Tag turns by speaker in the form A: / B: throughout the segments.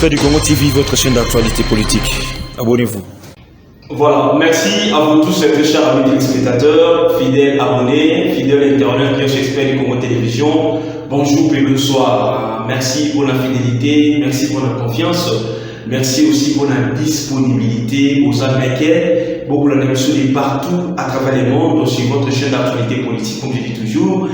A: Experts du Congo TV, votre chaîne d'actualité politique. Abonnez-vous.
B: Voilà, merci à vous tous, très chers amis téléspectateurs, fidèles abonnés, fidèles internautes, bien sûr, experts du Congo Télévision. Bonjour et bonsoir. Merci pour la fidélité, merci pour la confiance, merci aussi pour la disponibilité aux Américains, beaucoup la émission de partout à travers le monde sur votre chaîne d'actualité politique, comme je dis toujours.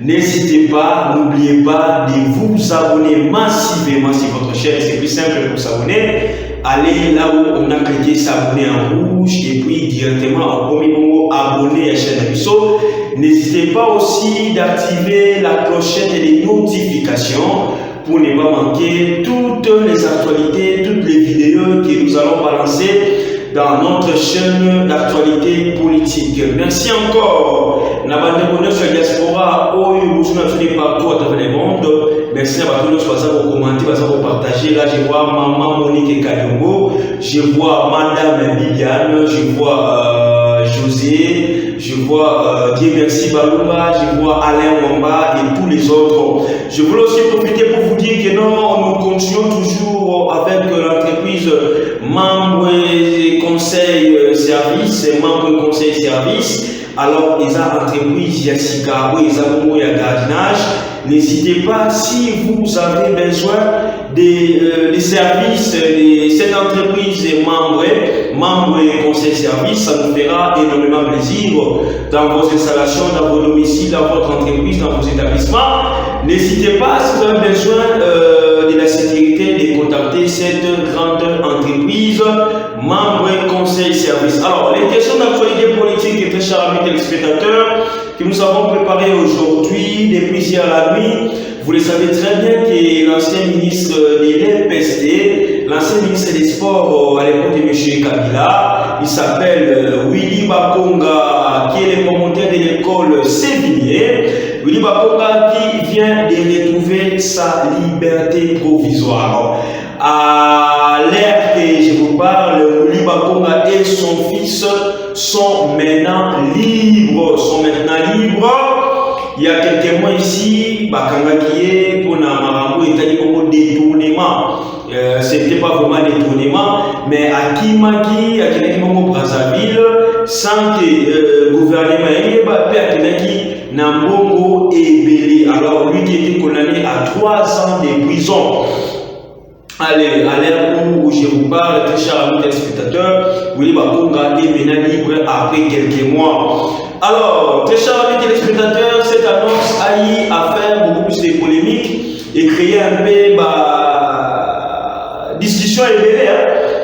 B: N'hésitez pas, n'oubliez pas de vous abonner massivement sur votre chaîne. C'est plus simple pour s'abonner. Allez là où on a cliqué s'abonner en rouge et puis directement en premier mot abonner à la chaîne Abisso. N'hésitez pas aussi d'activer la clochette et les notifications pour ne pas manquer toutes les actualités, toutes les vidéos que nous allons balancer dans notre chaîne d'actualité politique. Merci encore. La bande de sur la diaspora, où vous êtes partout à travers le monde. Merci à tous les commenter, pour partager. Là, je vois Maman Monique Kayongo, je vois Madame Bibiane, je vois José, je vois Dieu merci Balumba, je vois Alain Wamba et tous les autres. Je voulais aussi profiter pour vous dire que non, nous continuons toujours avec l'entreprise membre conseil service, membre conseil service. Alors, les entreprises, il y a Sicaro, il y a Gardinage. N'hésitez pas, si vous avez besoin des services de cette entreprise membre et conseil service, ça nous fera énormément plaisir dans vos installations, dans vos domiciles, dans votre entreprise, dans vos établissements. N'hésitez pas, si vous avez besoin de la sécurité, de contacter cette grande entreprise, membre et conseil service. Alors, les questions d'actualité politique, très chers amis téléspectateurs, que nous avons préparées aujourd'hui, depuis hier à la nuit. Vous le savez très bien que l'ancien ministre de l'EPST, l'ancien ministre des Sports à l'époque de M. Kabila, il s'appelle Willy Bakonga, qui est le promoteur de l'école Sévigné. Willy Bakonga qui vient de retrouver sa liberté provisoire. À l'ère que je vous parle, Willy Bakonga et son fils sont maintenant libres. Il y a quelques mois ici, Bakanga qui est pour Namarambo et comme détournement. Ce n'était pas vraiment détournement, mais à Kimaki, à Kinaki Brazzaville, sans que le gouvernement ait pas Nambongo et Bélé. Alors lui qui était condamné à 3 ans de prison. Allez, à l'ère où je vous parle, très chers amis téléspectateurs, Willy Bakonga est maintenant libre après quelques mois. Alors, très chers amis téléspectateurs, cette annonce a eu à faire beaucoup plus de polémiques et créer un peu discussion éveillée.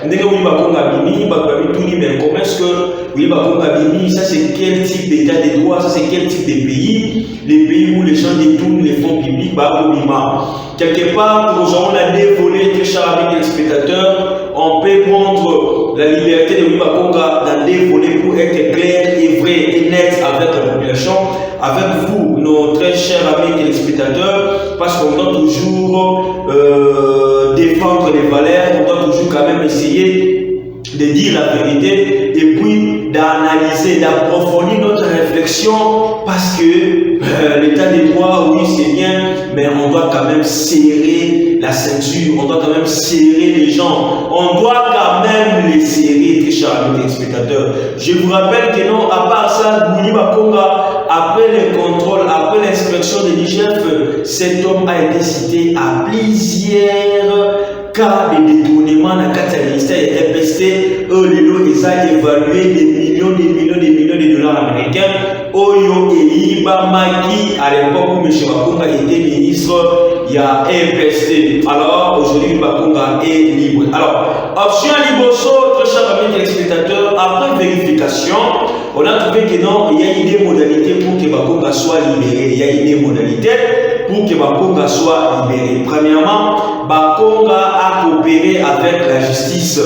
B: Ndenge Willy Bakonga Bimi, mais comment est-ce que Willy Bakonga Bimi, ça c'est quel type d'état de droit, ça c'est quel type de pays? Les pays où les gens détournent les fonds publics, quelque part, nous avons la dévolée, très chers amis téléspectateurs, on peut prendre la liberté de Willy Bakonga dans des volets pour être clair et vrai et net avec la population, avec vous, nos très chers amis téléspectateurs, parce qu'on doit toujours défendre les valeurs, on doit toujours quand même essayer de dire la vérité et puis d'analyser, d'approfondir notre réflexion parce que l'état des droits, oui c'est bien, mais on doit quand même serrer la ceinture, on doit quand même serrer les gens, on doit quand même les serrer, très chers amis téléspectateurs. Je vous rappelle que non, à part ça, Willy Bakonga, après le contrôle, après l'inspection de l'IGF, cet homme a été cité à plusieurs cas de détournement dans le ministère de l'EPST, ils ont évalué des millions de dollars américains. Oyo et Maki, à l'époque où M. Bakonga était ministre, il y a EPST. Alors aujourd'hui, Bakonga est libre. Alors, option Liboso, très chers amis téléspectateurs, après vérification, on a trouvé que non, il y a eu des modalités pour que Bakonga soit libéré. Il y a eu des modalités pour que Bakonga soit libéré. Premièrement, Bakonga a coopéré avec la justice.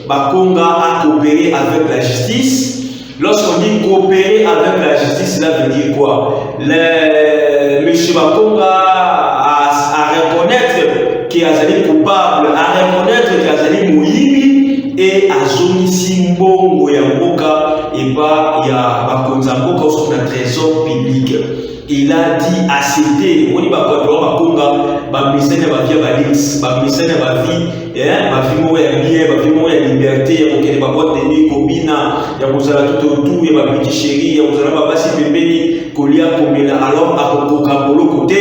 B: Bakonga a coopéré avec la justice. Lorsqu'on dit coopérer avec la justice, cela veut dire quoi? M. Bakonga à reconnaître qu'il est coupable, à reconnaître qu'il est Moïbi et à Zonisi Mbongo Yamboka et pas Bakonzamboka sur le trésor public. Il a dit accepter. On dit Bakonga, Bakonga, Bamisene Bavia Badix, Bamisene Bavi. ma vie moya bien, ma vie moya liberté, ya kokele ba boîte de nuit kobina, ya kozala tout autour, ya ba petit chéri, ya kozala ba basi pembeni kolia komela alors akokoka bolo côté.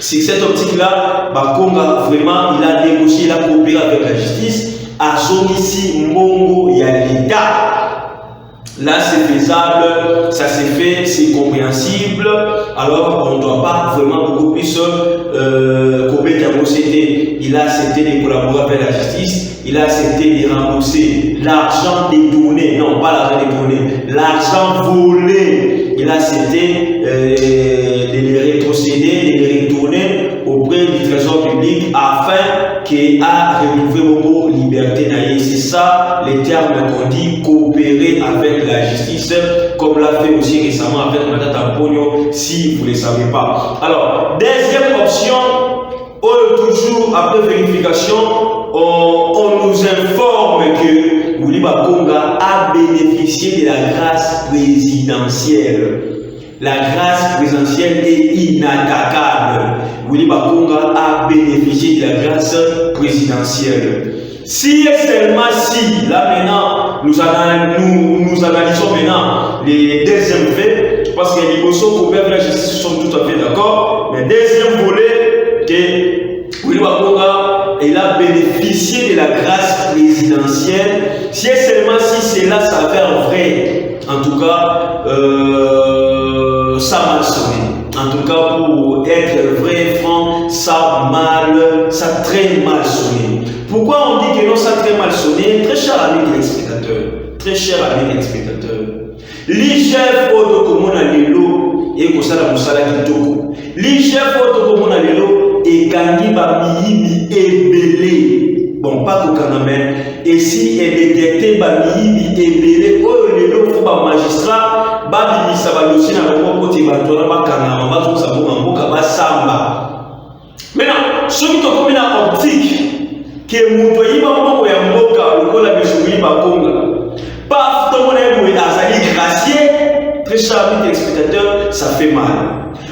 B: C'est cette optique-là, Bakonga vraiment il a négocié, il a coopéré avec la justice. À son ici, Mongo, il y a l'État. Là, c'est faisable, ça s'est fait, c'est compréhensible. Alors, on ne doit pas vraiment beaucoup plus commettre un procédé. Il a accepté de collaborer avec la justice. Il a accepté de rembourser l'argent détourné. Non, pas l'argent détourné. L'argent volé. Il a accepté de les rétrocéder, de les retourner auprès du trésor public afin qu'il a retrouvé beaucoup de liberté. C'est ça les termes qu'on dit coopérer avec la justice, comme l'a fait aussi récemment avec Mme Tamponio, si vous ne le savez pas. Alors, deuxième option, toujours après vérification, on nous informe que Willy Bakonga a bénéficié de la grâce présidentielle. La grâce présidentielle est inattaquable. Willy Bakonga a bénéficié de la grâce présidentielle. Si et seulement si, là maintenant, nous analysons maintenant les deuxièmes faits, parce que les Bosso coopèrent avec la justice sont tout à fait d'accord, mais deuxième volet, que Willy Bakonga, il a bénéficié de la grâce présidentielle. Si et seulement si cela s'avère vrai, en tout cas, ça m'a sonné. En tout cas, pour être vrai, franc, ça a très mal sonné. Pourquoi on dit que non, ça a très mal sonné? Très cher ami téléspectateur, très cher ami téléspectateur. L'IGF Otokomona Lelo et Kosala Moussala Kitoko. L'IGF Otokomona Lelo et Gangi Bamiyibi Ebele. Bon, pas qu'au Kanamé. Et si elle détectait Bamiyibi Ebele, oh, Lelo, faut pas magistrat, Babi Sabadosi n'a pas côté Batona, Bakanama, Bazou Mboka, Basamba. Maintenant, ceux qui ont commis la optique, que Moutoyi Bambo ya Mboka, le col a Messouli Bakonga, paf, tout le monde est azali gracié, très cher ami téléspectateur, ça fait mal.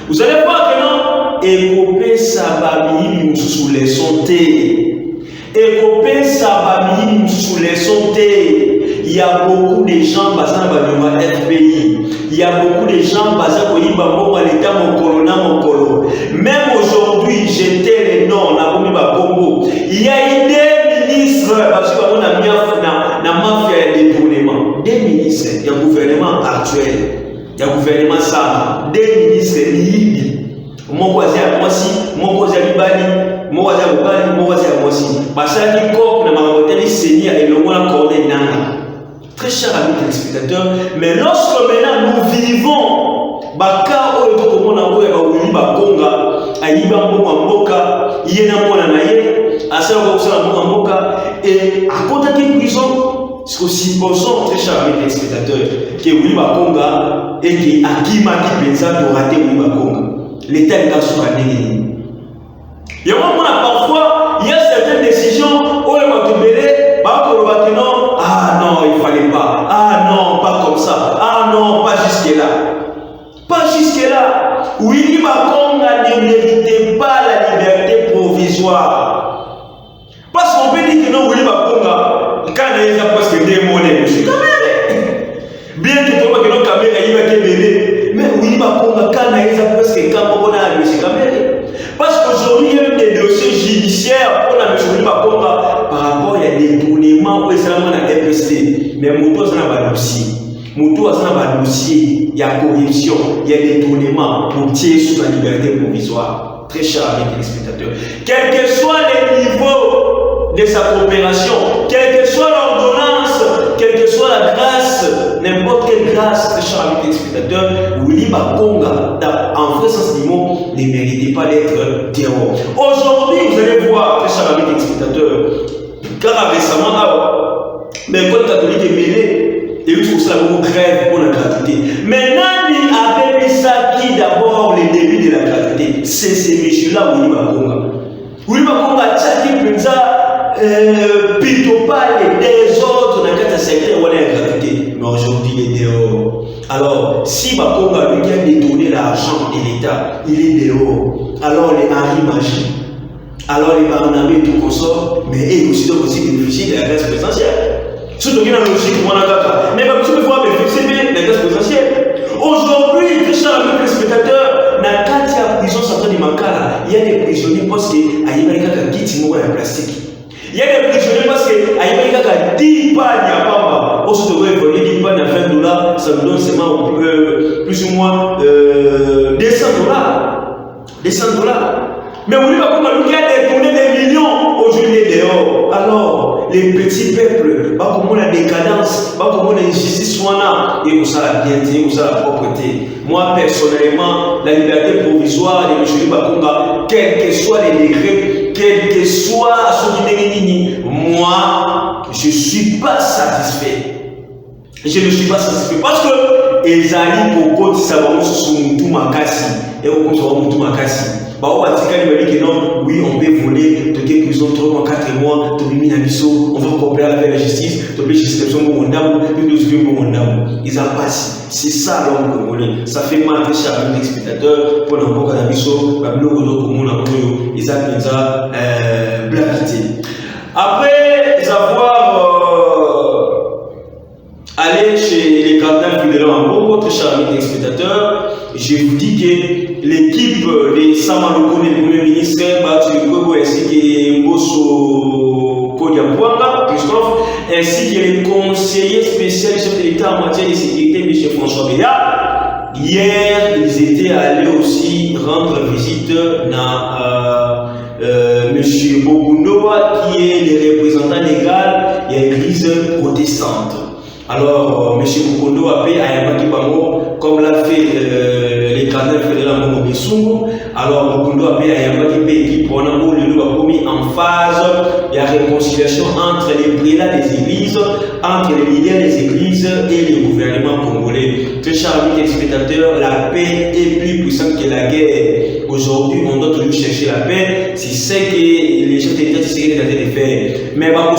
B: Vous allez voir que non, Ekopé Sabami sous les santé. Ekopé Sabami sous les santé. Il y a beaucoup de gens basés dans le FPI. Il y a beaucoup de gens basés dans l'État Mokolo. Même aujourd'hui, j'étais les noms, il y a eu des ministres, parce qu'on a mis en mafia des gouvernements. Des ministres, il y a un gouvernement actuel, il y a un gouvernement Sama, des ministres, mon voisin à moi aussi, mon voisin à Libani, mon voisin à Libani, mon voisin à moi aussi. Parce que comme on a monté les seigneurs et le monde a accordé Nanga. Très cher ami téléspectateur, mais lorsque maintenant nous vivons, Baka Oyo a Willy Bakonga, Ayiba Mboka, Yena Mona Naye, Asa Mboka, et à côté de prison, c'est aussi supposons, très cher ami téléspectateur, que Willy Bakonga et que Akima qui pensa de rater Willy Bakonga. L'État est dans son année. Et parfois, il y a certaines décisions où il va te mêler, ah non, il ne fallait pas. Ah non, pas comme ça. Ah non, pas jusque-là. Pas jusque-là. Willy Bakonga ne méritait pas la liberté provisoire. Parce qu'on peut dire que non, Willy Bakonga, quand il a presque démolé, monsieur Kamere. Bien que tu vois que non, Kamere, il va te mêler. Mais Willy Bakonga, quand il a presque Kamere, monsieur Kamere. Parce qu'aujourd'hui, il y a même des dossiers judiciaires pour la Willy Bakonga par rapport à des détournements où il y a des MPC. Mais Mouto, ça n'a pas de dossier. Mouto, ça n'a pas de dossier. Il y a corruption, il y a des détournements pour tirer sous la liberté provisoire. Très cher ami téléspectateur. Quel que soit le niveau de sa coopération, quelle que soit l'ordonnance, quelle que soit la grâce, n'importe quelle grâce, très cher ami téléspectateur, Willy Bakonga, en vrai sens du mot, ne méritait pas d'être terror. Aujourd'hui, vous allez voir, très cher ami téléspectateur, car récemment, mais l'école catholique est mêlée, et lui, ça beaucoup grève pour la gratuité. Mais Nani avait mis ça qui d'abord les débuts de la gratuité. C'est ces messieurs-là, Willy Bakonga. Willy Bakonga, Tchaki Pinza, Pitopal et des autres, dans le cas de secteur, on a la gratuité. Mais aujourd'hui, il est dehors. Alors, si Bakonga lui a détourné l'argent de l'État, il est dehors. Alors, les Henri Magie, alors les barnabés et tout consort, mais eux aussi doivent aussi bénéficier de la grâce présidentielle. Surtout qu'il y a une logique, mais comme tu peux voir bénéficier de la grâce présidentielle. Aujourd'hui, très chers amis téléspectateurs, dans la prison centrale de Mankala, il y a des prisonniers parce qu'il y a des kits de plastique. Il y a des prisonniers parce qu'il y a 10 pannes à Pamba. On se devrait voler 10 pannes à $20, ça nous donne seulement plus ou moins $200. $200. Mais vous voulez pas comment nous a détourné des millions aujourd'hui dehors. Alors, les petits peuples, pas comment la décadence, pas comment l'injustice soit là, et où ça la bienté, où ça la propreté. Moi, personnellement, la liberté provisoire de M. Bakonga, quels que soient les décrets, quel que soit ce qui moi, je ne suis pas satisfait. Je ne suis pas satisfait parce que Ezali Koko Tisabamo Sumutu Makasi et au compte Mutu Makasi. Oui, on peut voler, te dire prison 3 mois, 4 mois, te miner à l'issue, on va coopérer avec la justice, te payer justice pour mon âme, ils en passent. C'est ça l'homme congolais. Ça fait mal très cher à spectateurs pour l'envoi à l'issue, ils ont blagué. Après avoir allé chez les candidats fidèles en Congo, très cher amis spectateurs, je vous dis que l'équipe des Samaloko, les premiers ministres, ainsi que Mbosso Kodiapouanga, Christophe, ainsi que les conseillers spéciaux chef de l'État en matière de sécurité, M. François Béat, hier, ils étaient allés aussi rendre visite à M. Bogundoa, qui est le représentant légal de l'église protestante. Alors, M. Bokondo a fait Ayamaki Bango, comme l'a fait les candidats fédéraux Mongo Bessungu. Alors, Bokondo a fait Ayamaki Peki pour un où le loup a commis en phase de la réconciliation entre les prélats des églises, entre les leaders des églises et le gouvernement congolais. Très chers amis spectateurs, la paix est plus puissante que la guerre. Aujourd'hui, on doit toujours chercher la paix. C'est ce que les chefs d'État essaient de faire. Mais par rapport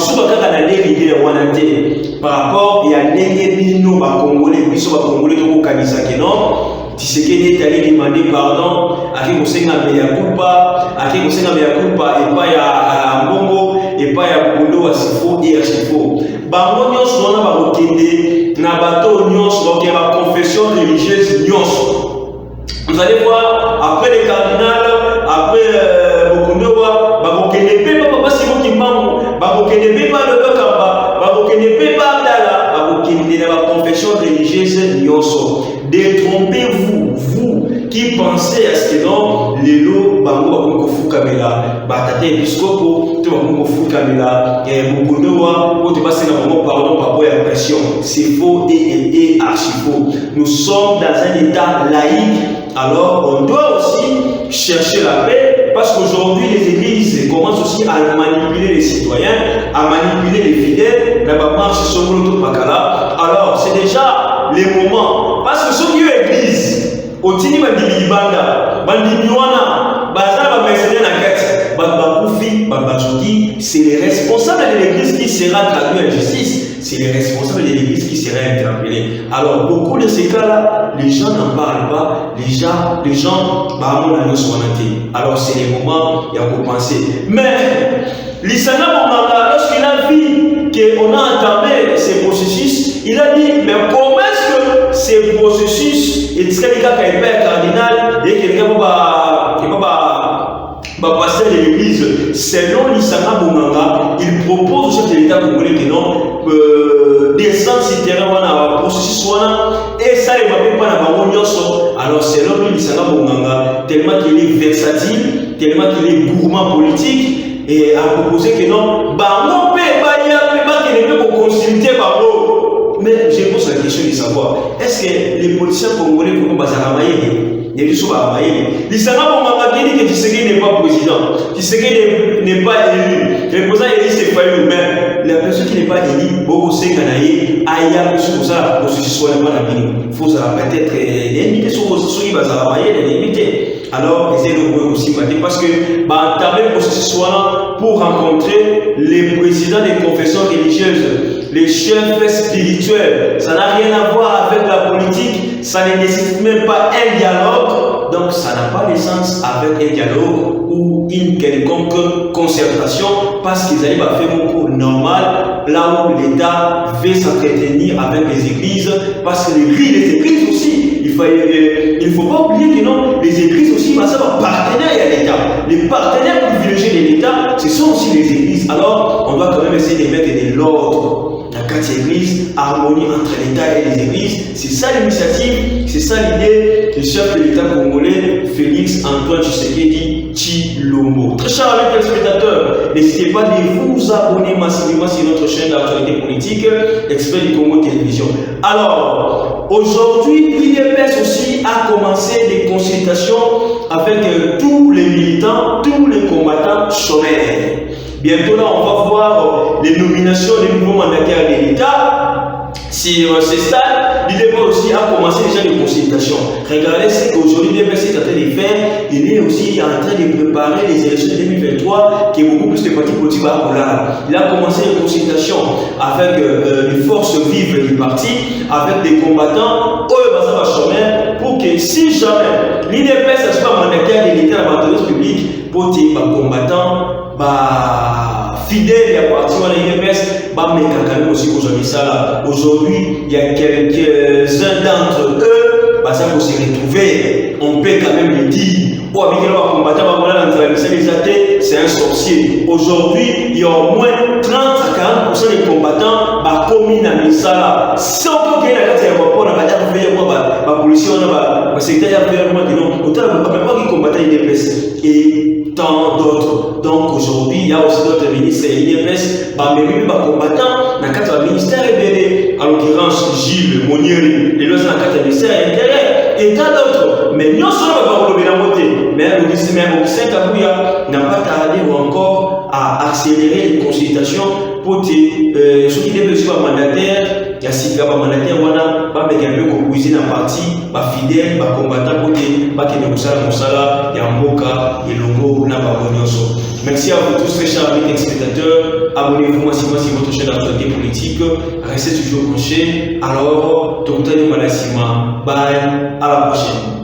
B: à l'Engebino, Congolais, Congolais, tu sais qu'il est allé demander pardon à qui conseille à Meyakupa, à qui conseille à Meyakupa, et pas à Mbongo, et pas à Bundo, à Sifo et à Sifo. Bango Nyos, on a bakende, Nabato Nyos, donc il y a la confession religieuse Nyos. Vous allez voir, après les cardinals, après Bokundowa, bakende pe pas si vous qui m'en, bakende pas le Kamba, bakende pas Abdala, bakende la confession religieuse Nyoso. Détrompez-vous, vous qui pensez à ce que non, les lots, Bango Kamela, Batate Episcopo, tu vas Kamela, et Bokundowa, pour te passer dans mon pardon par rapport à la pression. C'est faux et archi faux. Nous sommes dans un état laïque. Alors, on doit aussi chercher la paix parce qu'aujourd'hui, les églises commencent aussi à manipuler les citoyens, à manipuler les fidèles. La marche sur le Bakala. Alors, c'est déjà les moments. Parce que ceux qui ont église, au Tini Bandimi Banda, Bandimi Wana, Bazar, Mercenaire Nakat, Babakoufi, Babachouki, c'est les responsables de l'église qui sera traduit en justice. C'est les responsables de l'église qui seraient interpellés. Alors, beaucoup de ces cas-là, les gens n'en parlent pas. Les gens, alors, c'est les moments, il y a pour penser. Mais, l'Isana Momanga, lorsqu'il a vu qu'on a entamé ces processus, il a dit, mais comment est-ce que ces processus, et ce qu'il y a un père cardinal, et qu'il y a passer de l'église, selon l'Isana Momanga, il propose au chef de l'État congolais que non, descendre sur terrain, on a un processus, et ça, il ne va pas dans la. Alors, selon lui, l'Isana Momanga, tellement qu'il est versatile, tellement qu'il est gourmand politique, et a proposé que non, Bango ne peut pas consulter Bango. Mais je pose la question de savoir, est-ce que les politiciens congolais vont pas s'arramailler? L'Isana Momanga dit que Tshisekedi n'est pas président, Tshisekedi n'est pas élu, le président élu c'est pas élu, mais la personne qui n'est pas élue, Bobo Sekanaye, Aya, sur ça, pour ceci soit le mal à il faut peut-être limiter sur ce qui va s'arramailler, les limiter. Alors, essayez de voir aussi parce que entamer le processus pour rencontrer les présidents des confessions religieuses, les chefs spirituels. Ça n'a rien à voir avec la politique, ça ne nécessite même pas un dialogue, donc ça n'a pas de sens avec un dialogue ou une quelconque concertation parce qu'ils allaient faire un cours normal là où l'État veut s'entretenir avec les églises parce que les églises aussi, il ne faut pas oublier que non, les églises aussi, ça va partenaire à l'État. Les partenaires privilégiés de l'État, ce sont aussi les églises. Alors, on doit quand même essayer de mettre de l'ordre. La carte église, harmonie entre l'État et les églises, c'est ça l'initiative, c'est ça l'idée du chef de l'État congolais, Félix Antoine Tshisekedi Tshilombo. Très chers amis téléspectateurs, n'hésitez pas à vous abonner massivement sur notre chaîne d'actualité politique, Expert du Congo Télévision. Alors, aujourd'hui, l'IDPS aussi a commencé des consultations avec tous les militants, tous les combattants chômeurs. Bientôt là, on va voir les nominations des nouveaux mandataires de l'État. Sur ce stade, l'IDPS aussi a commencé déjà des consultations. Regardez ce qu'aujourd'hui l'IDPS est en train de faire. Il est aussi en train de préparer les élections de 2023 qui est beaucoup plus de partis politiques à là. Il a commencé les consultations avec les forces vives du parti, avec des combattants, pour que si jamais l'IDPS n'est pas mandataire de l'État dans la publique, pour que les combattants fidèles à partir de l'IDPS, aujourd'hui, il y a quelques-uns d'entre eux, ça pour se retrouver, on peut quand même le dire. C'est un sorcier. Aujourd'hui, il y a au moins 30 à 40% des combattants commis dans Misala. Si on peut gagner la carte d'aéroport, on va dire la police, on va secrétaire qui combattent l'IDPS et tant d'autres. Donc aujourd'hui, il y a aussi d'autres ministres et l'IDPS, mais combattants dans le cadre du ministère EBD, en l'occurrence Gilles Monieri, les lois dans le cadre du ministère intérieur et tant d'autres. Mais nous sommes pas pour le beauté. Mais Augustin Kabouya n'a pas tardé ou encore à accélérer les consultations pour ceux qui ne sont pas mandataires, il y a six gars mandataires, on va mettre un peu composé dans la partie, fidèle, combattant pour que nous soyons Moussala, il y a Mboka, il y a Longo, merci à vous tous, très chers amis spectateurs. Abonnez-vous massivement sur votre chaîne d'actualité politique. Restez toujours branchés. Alors, Dr. Malassima, bye, à la prochaine.